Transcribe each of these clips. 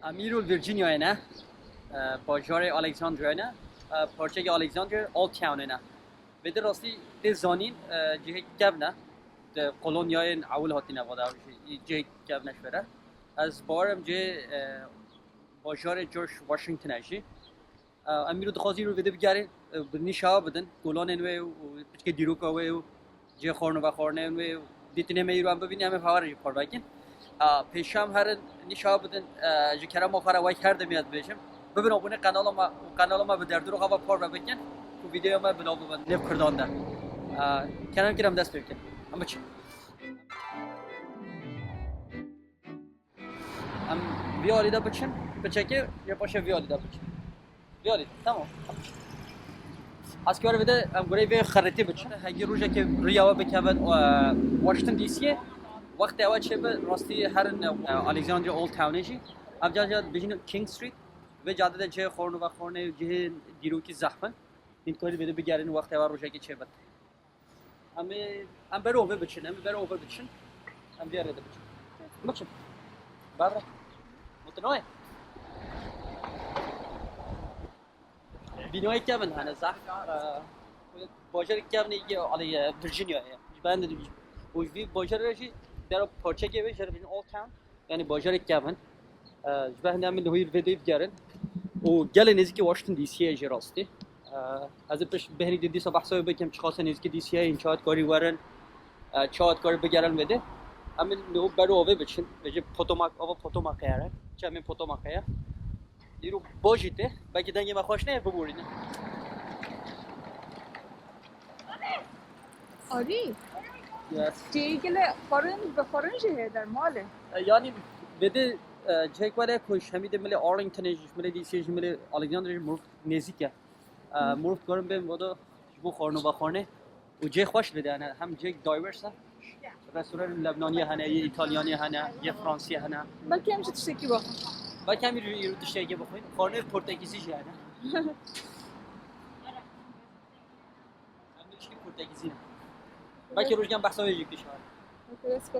Amirul Virginia ne? Bajarê Alexandria ne? Parçayı Alexandria Old Town ne? Ve de rastı de zanin cihet kevne de kolonyayın avul hatine vada cihet kevne şvere. Az barım ce Bajarê George Washington aji. Amirul dixwazî ro vede bigerin nişa bidin golanên wê û piçke dîroka wê û cê xwarne ve xwarneyên wê û Dîtinê me îro em bibînin em ê hawar jî xwar vekin. Pêşam herin nişa bidin ji kerema xwe re wek her demê ez bêjim. Bibin abonê qenala me bi derdorok hava par ve bikin û vîdeoya me bila bibin nêv Kurdan de. Kenem kirim dest pê bikin. Em biçin. Em vî alî de biçin, biçekê ya paşa vî alî de biçin. Vî alî, tamam. Az ki vede em gurê vê xeretî biçin. Hegî rojekê riya we bikevin Washington DC'ye wextê ew çêbe rastî herin Alexandria Old Townê jî ev caja bijînin King Street ve caddede cihê xwarne ve xwarneyê cihê dîrokî zehfin. Nînkarî vede bigerin wextê ew rojekê çêbin. Em berov vê biçin, em berov vê biçin. Em vê re de biçin. Biçin. Bavre. Mutinoy. Binoy kevin hani zah. Bajarê kevin ye ali Virginia ye. Ben de o vi Bajarê jî dero parça gibi jerbin Old Town. Yani Bajarê kevin. Ben de min hoyir videoyu gerin. O gelin nizki Washington DC'ye jê rastî. Az piş behni didî sabah sabah bekim çıkasa nizki DC'ye inşaat karî werin. Çaat karî bigerin vede. Emin no berov vê biçin. Ve potomak yere. Çemin potomak ya. Dîro bajî te belkî dengê me xweş neye biborîne. آری Yes. جیگله خورن به خورن جهه در ماله Yani vede cekvale kuş hemide mele Arlington ejiş mele DC'ye mele Alexandria murf nezik ya. Murf karım ben vada bu xwarne ve xwarne و جه خوش بده انا هم جه دایورسه رستوران لبنانی هنه یه ایتالیانی هنه یه فرانسی هنه بلکه همشه تشتکی با و کمی رو تشتکی بخورید خانه پرتغیزی جه هنه هم نشکی پرتغیزی نه بلکه روشگم بحثا ویجی کشور let's go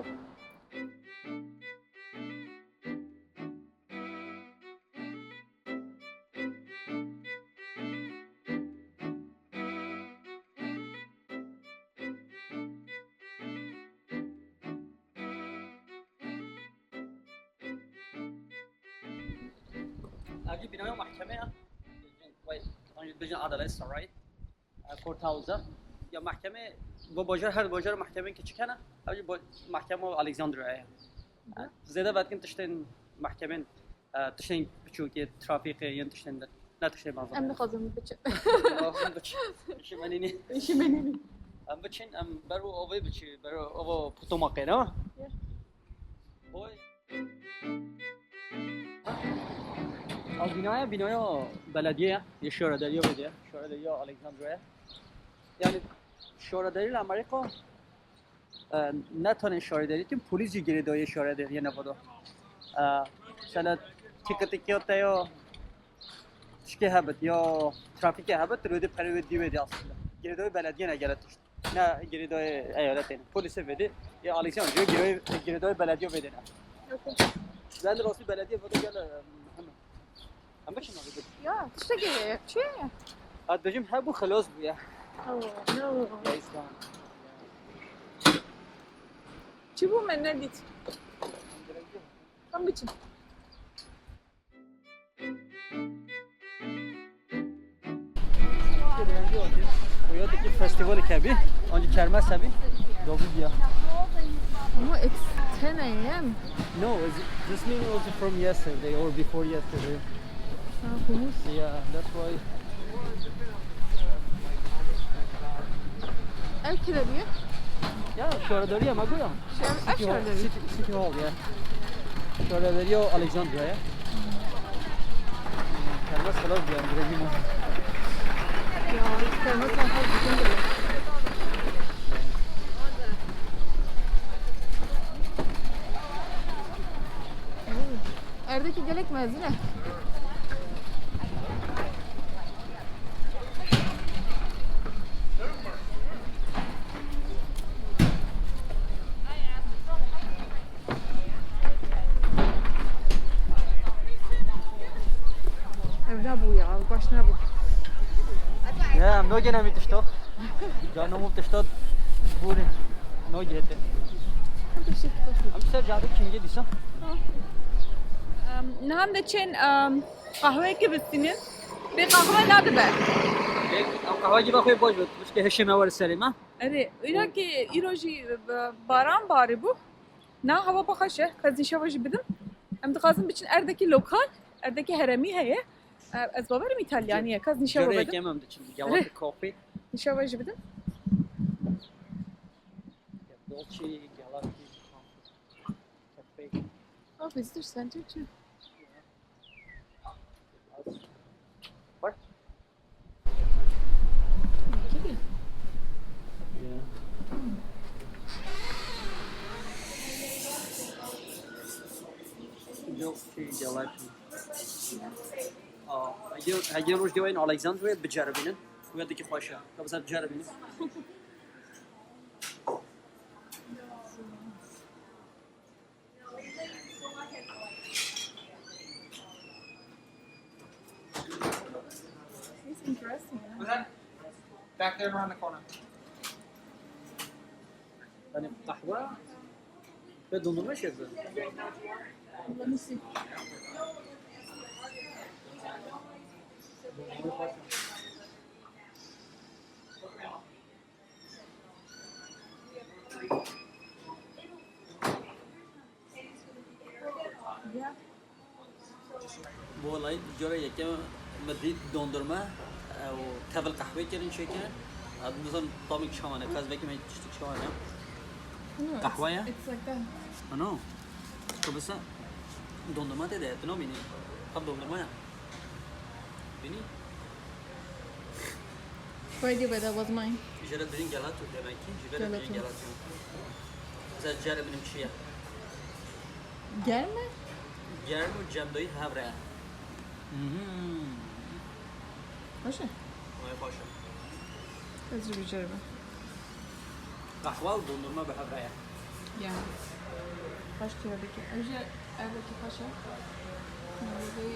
اگه بینای محکمه بجن عدالت سرای کورت هاوزه یا محکمه با باجر هر باجر محکمه که چکنه اولی با محکمه الکساندریه زیاده بعد که تشتین محکمه تشتین بچوکی ترافیک یا تشتین نه تشتین بازم ام بخوازم بچه ایشی منینی ایشی منینی ام بچین ام برو آوی بچی برو آوا پوتوماقه نه اوی بینای بلدیه یه شورداری بوده شورداری الکساندریه یعنی شورداری آمریکا نه تنها شورداری که پلیسی گریدای شورداری نبوده مثلا تیکت یا چیکه هبت یا ترافیک هبت رود پرود دیویدی اصلا گریدای بلدیه نگرتش نه گریدای ایالت نه پلیس بده یا الکساندریه گریدای بلدیه بده نه زن راستی بلدیه بوده گل هم بچه نبود یا تشتکی چیه؟ اد بجیم هبو خلاص بویا نو چی بو من ندید؟ کم بچین Koyuyordu ki festival kebi, onca kermes tabi, doğru diyor. No, it's 10 a.m. No, this meeting was from yesterday or before yesterday. Humus. Yeah, that's why. Ev kiralıyor. Ya şuradariye ma goyam. Ev şuradari. City Hall ya. Şuradariye Alexandria ya. Kermes falan diyor, direkt mi? Ya, kermes var her bütün gibi. Erdeki gelek mezine. Ne bu ya? Baş ne bu? Ya no gene mi tişto? Canım mu tişto? Buri. No gete. Am ser jadı kinge disam. Nam da çen kahve ki bistinin. Bir kahve ne de be? Am kahve gibi koy boş ver. Başka heşeme var serim ha. Ere, öyle ki iroji baran bari bu. Na hava bakışı, kazın şavajı bidim. Hem de kazın için erdeki lokal, erdeki heremi heye. Az babarım İtalyaniye, kazın şavajı Jore bidim. yemem de çünkü yalan kahve. Şavajı bidim. Dolce, galati, cafe. Oh, visitor center too. What? Okay. Yeah. Dolce, galati. هجر روش دوين Alexandria بجربينن ويدك خوشة بس بجربينن It's interesting. Back there around the corner. يعني قهوة بدون مش يبدو Let me see. Yeah. bu olay جوره یکم مدید دندرمه و تبل قهوه کردن شکن مثلا طعم شامانه کاز بگیم چیزی شامانه No, Kahve ya? It's like that. ano تو بس دندرمه ده تو نمی‌بینی خب دندرمه نه بینی Friday, but that was mine. جرب بدین گلاتو demek ki جرب بدین Gelato. گلاتو مثلا جرب بدیم چیه Gelme. جرب و جمدوی هبره Hoşça. وای خوشه Özür dilerim. قهوه و dondurma به هبره Yani. Kaç kilo'daki? Önce evdeki paşa. Ve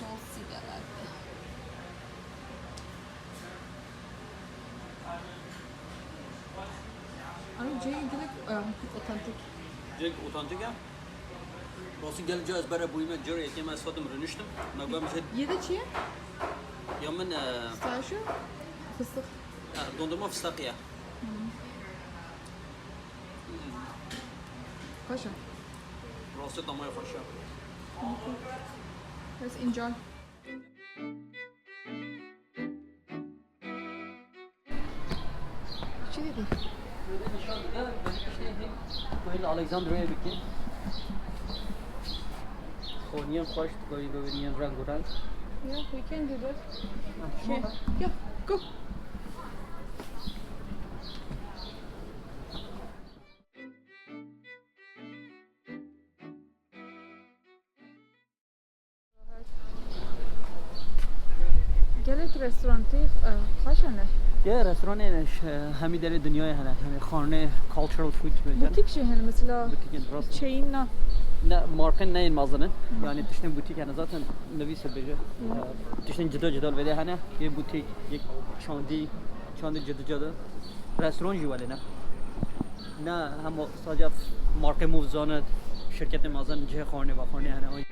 bol sigaraydı. Ama C'ye direkt otantik. Direkt otantik ya. Burası gelince ezbere buyuma jure yekeme az fadım rönüştüm. Nagam şey Yedi çiğ? yaman Stajı? Fıstık. dondurma fıstık ya. Paşa. Burası damaya hoş ya. Let's enjoy. Şey dedi. Böyle Alexandria'ya bitti. Oynayan hoş, böyle oynayan renk renk. Yeah, we can do that. Okay. Yeah, go. Gerek restorantı kaç tane? Ya restoranı hemi dere dünyaya hene, hemi khane cultural food böyle. Butik şehir mesela. Butikin rast. Şeyin ne? Ne markan neyin mazının? Yani tüşne butik yani zaten nevi sebece. Tüşne cida vede hene, ye butik, ye çandi cida. Restoran jivale ne? Ne hem sadece marka muvzanı şirketin mazan cih khane ve khane hene.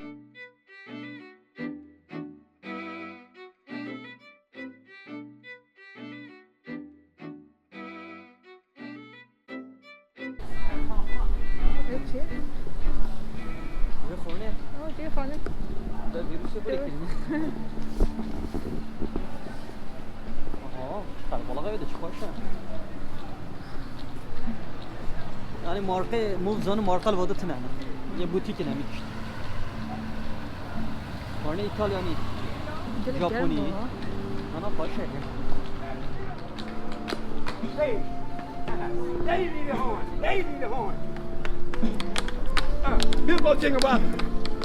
Peki. Cih khane. Aa, şey khane. Da virüsü böyle kelime. Aha, karbolaga vede çıkışa. Yani marka muvzanı markal vadı tına. Ye butik ne mi işte. Khane İtalyani. Japoni. Ana paşa ya. Hey, they need a horn. They need a horn. Billboard jingle bell.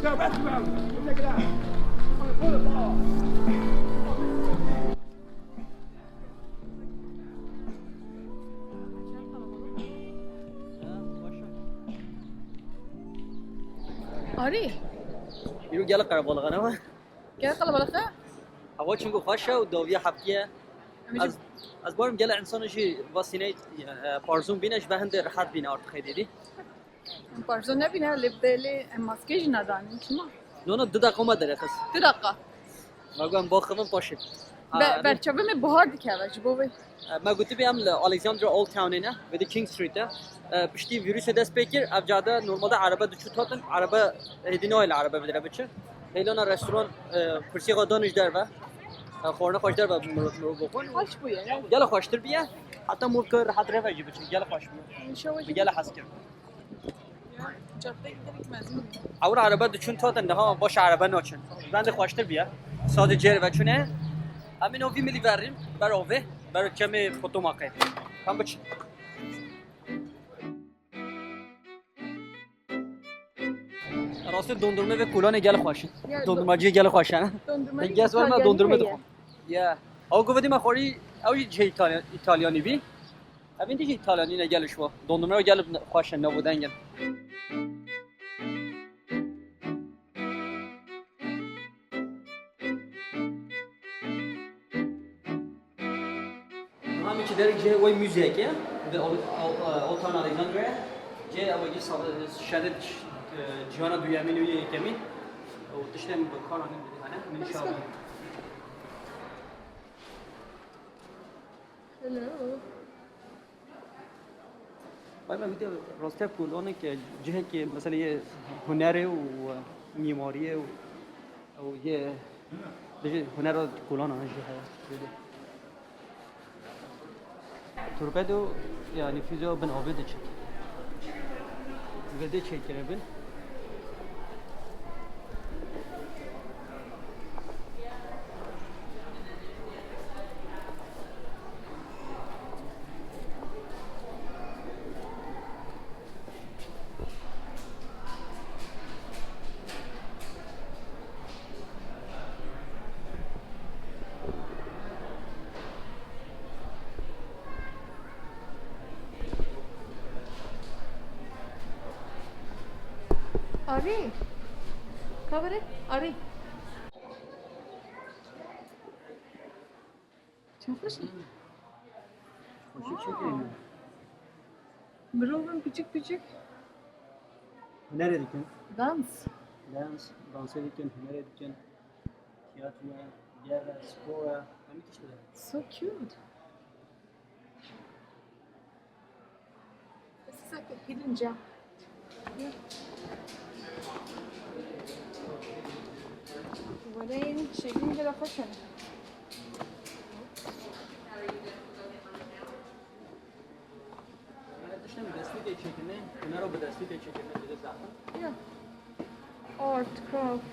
Now, rest of them. Check it out. On the boulevard. Ari. Yürü gel karbolaga ne var? Gel kalabalık ha. هوا چونکه خوشه و داویه حبکیه Amacım از بارم گل انسانش واسینه پارزون بینش به هند راحت بینه ارتخ دیدی parzo ne bine lebdeli maske jinadan. Kim? نه نه دو دقیقه ما داره خس Bir dakika. مگم با خودم پاشید Berçave mi buhar dikeve jibo. ما گفتی بیم الکساندریا اولد تاون نه و دی کینگ استریت پشتی ویروس دست بکیر ابجاده نورمال عربه دو چوتاتن عربه هدینه ال عربه بدره بچه هیلانا رستوران کرسی قدانش در و خورنه خوش در و مرو بکن Kaç bu ya? گل خوشتر بیه حتی مور که راحت روی جی بچه گل خوش İnşallah. گل حس کرد Cadde giderek mezun. اور عربه دو چون تاتن ده باش عربه ناچن بند خوشتر بیه ساده جر و چونه همین اوی ملی بریم برای برای کمی فوتو ماکه هم بچه راستی dondurma ve kulağına gel خوشه dondurmacıya gel خوشه نه Dondurma. گس ور من dondurma دو یا او گفتی من خوری او چه ایتالیانی بی همین دیگه ایتالیانی نه گلش وا dondurma رو گل خوشه نبودن گل همین که درک جه وای موزیک یا de Otan Alexandria جه اول یه سال شده جیانا دویمین و یکمین و داشتم با کار آنیم بدهنه من شاید Hello. باید من ویدیو راستیب کلونه که جهه که مثلا یه هنره و میماریه و یه دیگه هنر رو کلان آنه جهه تربدو yani füze ben avde çek. Vede çekere ben. Ari. Kabare? Ari. Çok hoş. Hoşu çekelim. Brovun küçük küçük. Hüner ediken. Dans. Dans ediken, hüner ediken. Tiyatro, yere, spora. Hem işte de. So cute. This is like a hidden gem. Yeah. وبعدين شايفين كده فاشن داشتم دستی که چکنه هنر رو به دستی که چکنه دیگه زحمت yeah art craft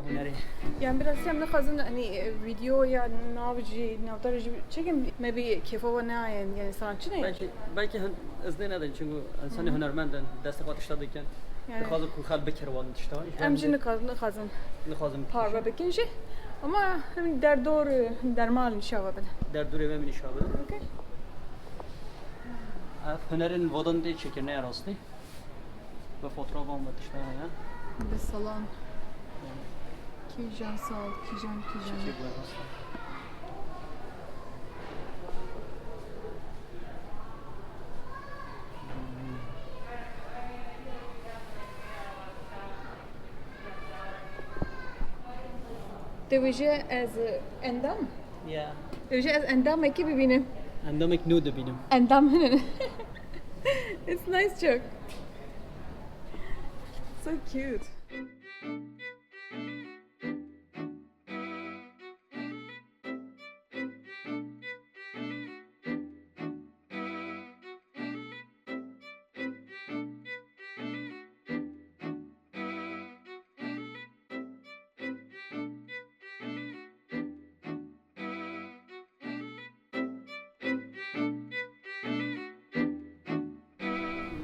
هنری يعني biraz hem lazım hani video ya navcı navdarıcı çekim maybe keyfa var ne yani sanatçı ne belki izne neden çünkü insan hünermenden destek atışladıyken yani خازم كل خال بكر وان تشتغل امجن lazım خازم parva bekince ama hem der doğru dermal inşallah ben در دوره من inşallah okay هنرین ودان دی چکنه راستی و fotoğraf almak işte ya bir salon kijan sal kijan çiçek var aslında Devece az endam. ya Devece az endam eki bibinin. endamik nude benim Endam hının. It's nice çok. So cute.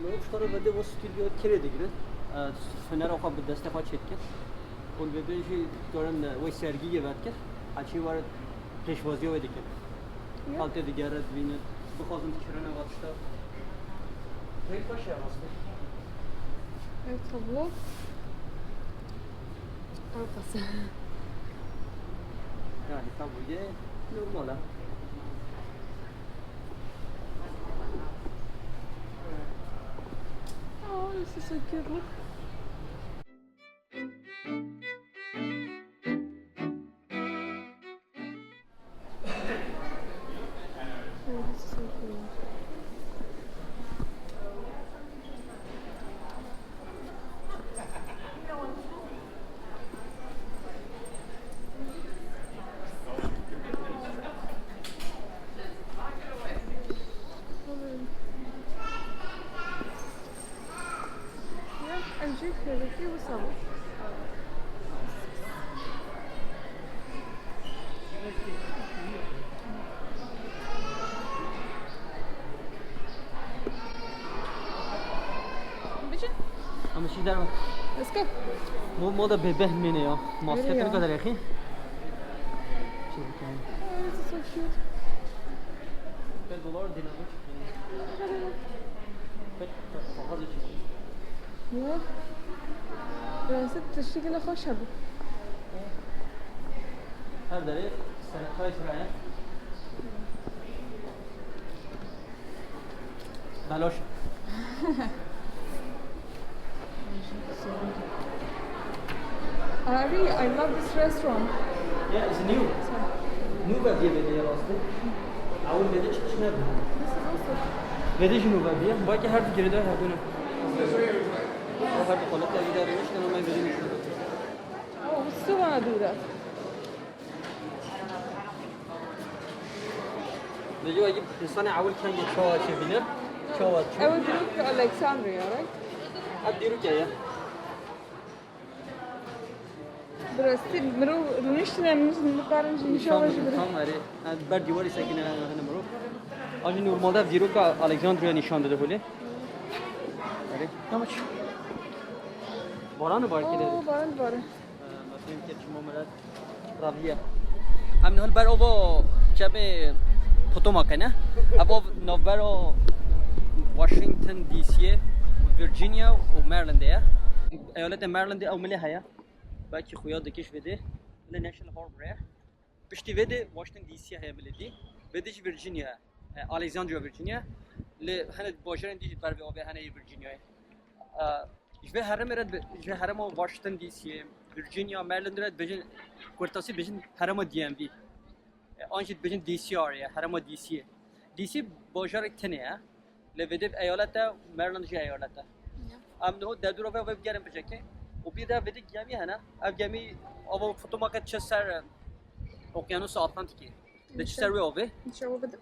لو اشترى بده و استودیو کرده دیگه هنر آخه به دست خود چکه اون ویدیوشی دارن وی سرگی بعد که هرچی وارد پیشوازی و دیگه حالت دیگر رو ببینید بخواستم تکرار نواشته خیلی باشه واسه tablo. Arkası. yani tabii normal ha. Oh, this is so cute. Look. Oh, this is so cute. Gerekli bu sabır. Bici? Ama şey der mi? Let's go. Bu moda bebek mini ya. Maske Öyle ya. ne kadar yakın? Oh, this is so cute. $5 dinamik. Fazla çıktı. Ya. Burası teşekkürle hoş abi. Her deri sanatçı sıraya. Baloş. I love this restaurant. Yeah, it's new. New badiye bediye aslında. Avul bedi çıkışına. This is also. Bedi şunu badiye. Belki her bir geride her dönem. O her bir kollukta gider demiş ki ama bedi şunu. Oh, we still want to do that. Bedi o insan avul kan geçiyor şey bilir. Çoğu. I will do Alexandria, right? Ab Dîrokî ya. Burası مرو رونشتن مقارن جنشاوش بره. Tam var. Ber divarı sakine hanımro. Acı normalde Dîrokî Alexandria nişan dedi böyle. Öyle. Tamam. Baranı var ki dedi. Oh, barın barın. Mesela ki çimo merad raviye. Am nol ber ovo çabe Potomac ne? Abo novbero Washington DC, Virginia و Maryland'e ya. Eyalet Maryland'e avmeli haya. Belki خویا دکش وده ل نشنال هاربر پشتی وده واشنگتن دی سی هیا ملدی ودیش ویرجینیا الکساندریا ویرجینیا ل هنه باجرن دیجی بر و هنه ویرجینیا جوه هرم رد جوه هرم واشنگتن دی سی ویرجینیا مریلند رد بجن کورتاسی بجن هرم دی ام وی آنچه بجن دی سی آر یا هرم دی سی باجر تنه یا ل وده ایالت مریلند جای ایالت ام نه دادورا و بگیرم بچه و بیدا ویدی گمی هنه اف گمی آوا فوتوماکت چه سر اوکیانوس آتلانتیکی ده چه سر وی نشاو بده.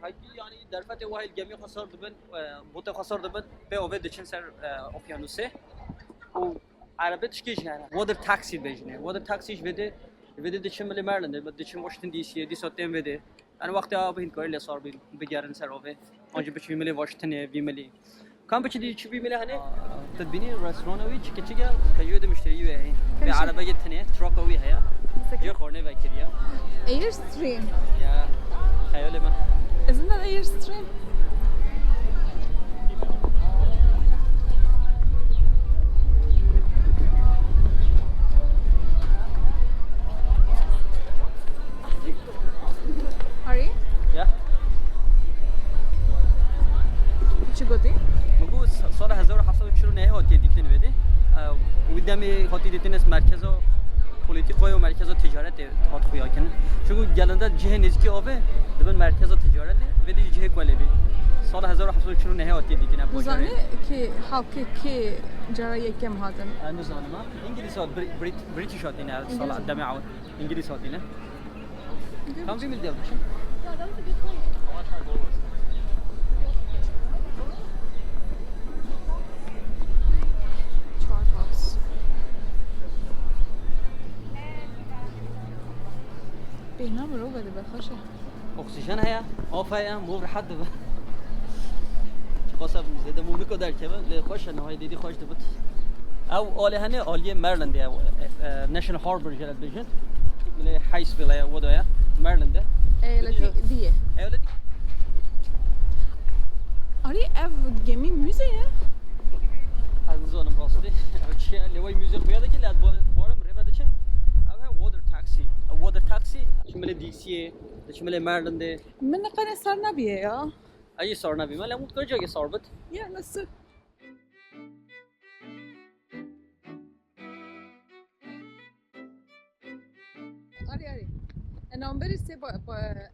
هایی یعنی در فت واحد گمی خسار دبن بوت خسار دبن به اوه ده چه سر اوکیانوسه و عربی تشکیش هنه وادر تاکسی بیشنه وادر تاکسیش ویده ده چه ملی مرلنده ده چه واشنگتن دی سی دی ساتیم ویده انا وقتی آب این کاری لسار بین بگیرن سر اوه آنجا بچه ملی واشنگتنه وی ملی کام بچه دی چی بیمله هنه تدبینی رستورانوی چیکه کجوی مشتری وی به عربه گتنه تراکوی هیا جه خورنه وکریا Airstream. یا خیال من Isn't that Airstream? Are you? یا چی گفتی؟ مگو سال 1749 هاتی دیتین ویده ویدمی هاتی دیتین است مرکز پلیتیکای و مرکز تجارت هات خویا کنه چون گلنده جه نزدیکی آبه دبن مرکز تجارت ویده جه کلبی سال 1749 هاتی دیتین Uzanı ki halkı ki jara yekem hadın. انا زانما انجليز هات بريتش هاتينا سال دمي عود انجليز هاتينا كم في مل ديال بشن Charthouse. بينام رو بده بخشه. اکسیژن هيا آف هيا مو حد قصب زده مو میکو در که لی خوش نهای دیدی خوش دبت او آله هنه آلیه مریلنده نشن هاربر جلد بیشن ملی حیث ویلaya ودایا مریلنده Eyaleti diye. öyle değil. Ari ev gemi müze ya. از زانم راستی چه لوای موزیک بیاد که لاد بارم رباده چه اوه وادر تاکسی وادر تاکسی شمال دیسیه شمال مریلنده من قناه سر نبیه ya. ای سار نبی من لمود کجا که سار بود Ya nasıl? Ari. Enamberi se ba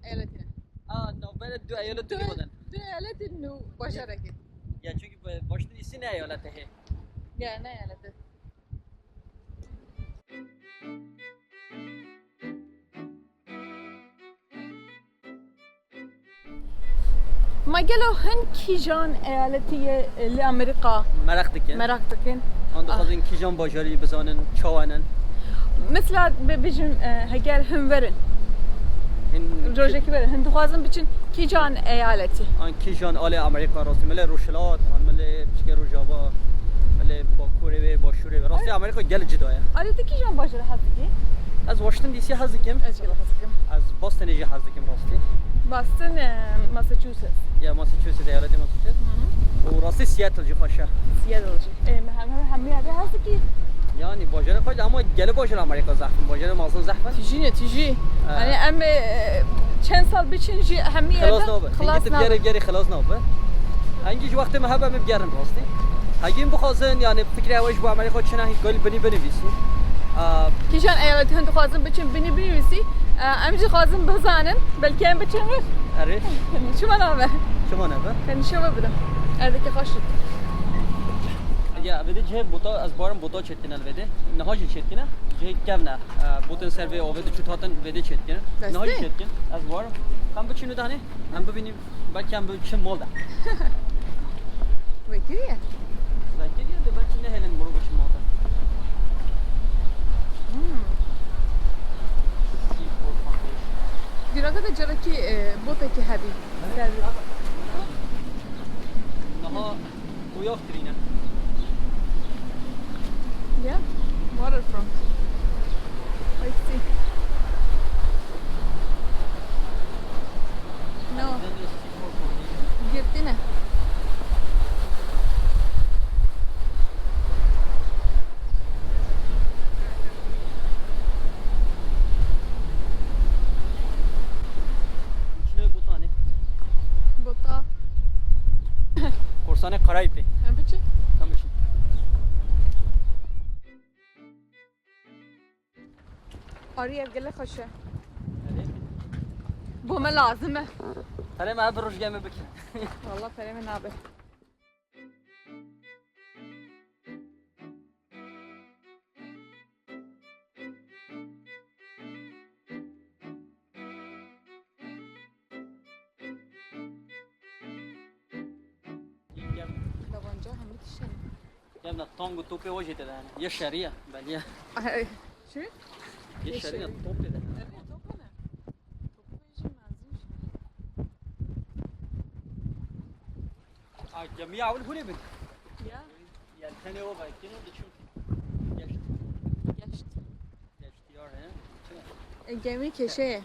eyaletine. نه بعد دو ایالت دیگه بودن Dün eyaletin nu Bajarê Dîrokî. یا چون که واشنگتن دی سی نه ایالته Ya ne eyaleti? ما قالوا هن كيجان eyaletiye li Amerika مرخ دیگه merak dikin. آن دو خواهد کی جان باجاری بزنن چوانن Mesela bejim heger hün verin. این Rojeki verin. Hün duhazın biçin Kijan eyaleti. آن کی جان آل آمریکا راستی مله روشلات آن مله چیکه روجاوا مله با کوره و با شوره راستی آمریکا گل جدایه Aleti Kijan Bajarê hazırki. از واشنگتن دی سی هزدیکم Ezgil hazırkım. از باستن ایجی هزدیکم راستی Boston, Massachusetts. یا ماساچوست ایالت ماساچوست و راستی سیاتل جی خوشه Seattle. Hem yerde hazırki. یعنی باجار خواهد اما گل باجار آمریکا زحفن باجار مازن زحفن Tijine tiji. Yani em çend sal biçin hem yerde خلاص نابه خلاص اینگه تبگیره گری خلاص نابه هنگیج وقتی محبه مبگرن راستی هگیم بخوازن یعنی فکر هواش با آمریکا چنه هیچ گلی بنویسی Kijan eyaleti hün duhazın biçin bini büyüsü. Emci khazın bazanın. Belki em biçin var. اره Şu manave. شما نبه Kendi şova bilim. Erdeki kaşık. یا ویدی جه بوتا از بارم بوتا چتینه ویدی نهاجی چتینه جه کم نه بوتن سروی آویدی چوتاتن ویدی چتینه دسته؟ نهاجی چتین از بارم هم بچینو دهنه هم ببینیم بلکه هم بچین مال ده Bekliyor. بلکه دیگه بلکه نه هلن مرو بچین مال ده Diraka da jaraki botaki hebi. Servis. نها کویاخ ترینه Yeah. Waterfront. I see. No. Girdi ne? içine butane Bota. korsane karayipı Ne biçim? kamışın Arı evgele kaşı. Bu mu lazım mı? تره ما بروش گمه بکن Vallahi Feremin abi. Davanca hem bitişen. گم تانگو توپه واجه ده یه شریعه بله Şu? یه شریعه توپه ده Evet, topu ne? Topu için malzeme işte. جميع اول هوني بن Ya, يعني ثاني هو باي كينو دي شوف geçti. كاشتيار هنا Gemi keşeye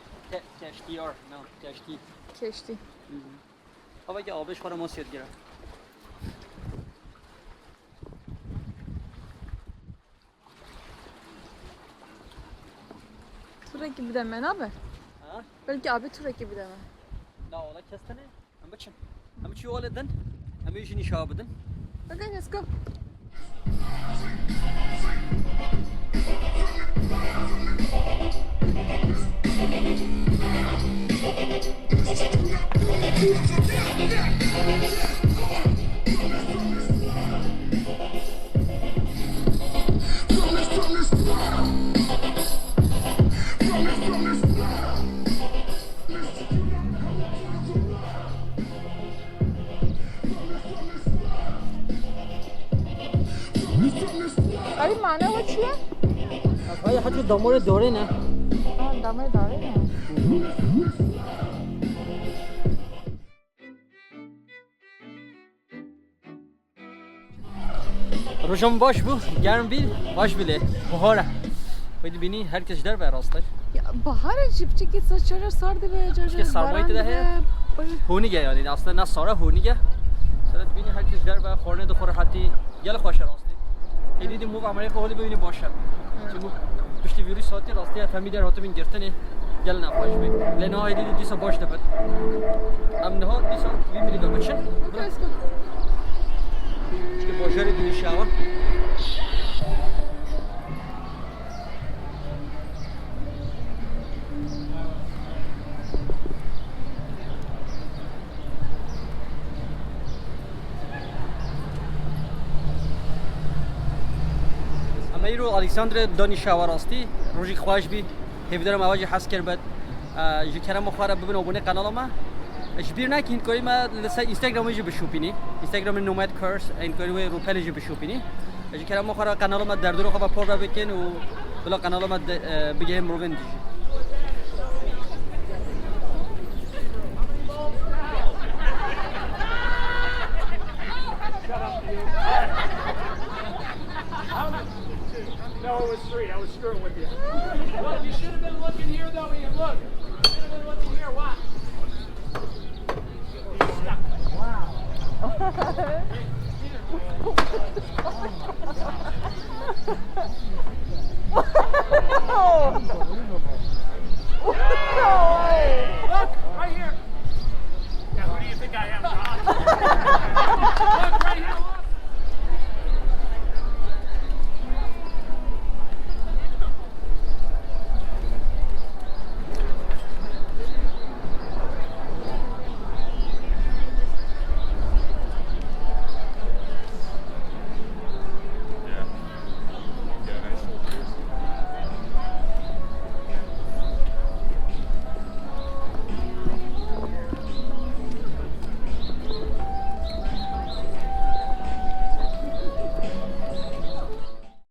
كاشتيار نو كاشتي geçti. هو يا ابش خرا ما سيد گرا Tura gibi deme ne haber? ها Belki abi tura gibi deme. لا والله كاستني ام بتشم ام تشي ولدن ام يجيني شابدن Okay, let's go. Abi mana o çiğ? هاي حاجه دمور دوره نه Aa, damar davet mi? روشم باش بو گرم بی باش بله بهاره باید بینی herkes der به راستش Ya bahar jipçi ki saçları sardı be که سرمایه ده هونیگه یعنی اصلا نه سارا هونیگه سرت بینی herkes der به خورنه دخوره حتی گل خوش راستی یعنی دی مو امریکا حالی ببینی باشه چون پشت ویروس ساعتی راستی فهمی در هاتو بین گرتنی گل نخواهش بی لنه های دیدی دیسا باش دبد امنه ها دیسا بیمیلی ببچن که باجاری دینی شاوه ایرو الکساندر دانی شاور راستی روزی خواهش بی هیدرم آوازی حس کرد جی کرم خواهر ببین abonê kanala ما اجبیر نکین که ما لسه اینستاگرامی جی بشوپینی اینستاگرام nomadkurds این کاری رو پلی جی بشوپینی جی کرم خواهر کانال ما در دور خواب پر بکن و بلا کانال ما بگیم رو بندی No, it was 3. I was screwing with you. Look, you should have been looking here, though, Ian. Look. You should have been looking here. Watch. Wow. Look, right here. Yeah, who do you think I am, John? Look, right here.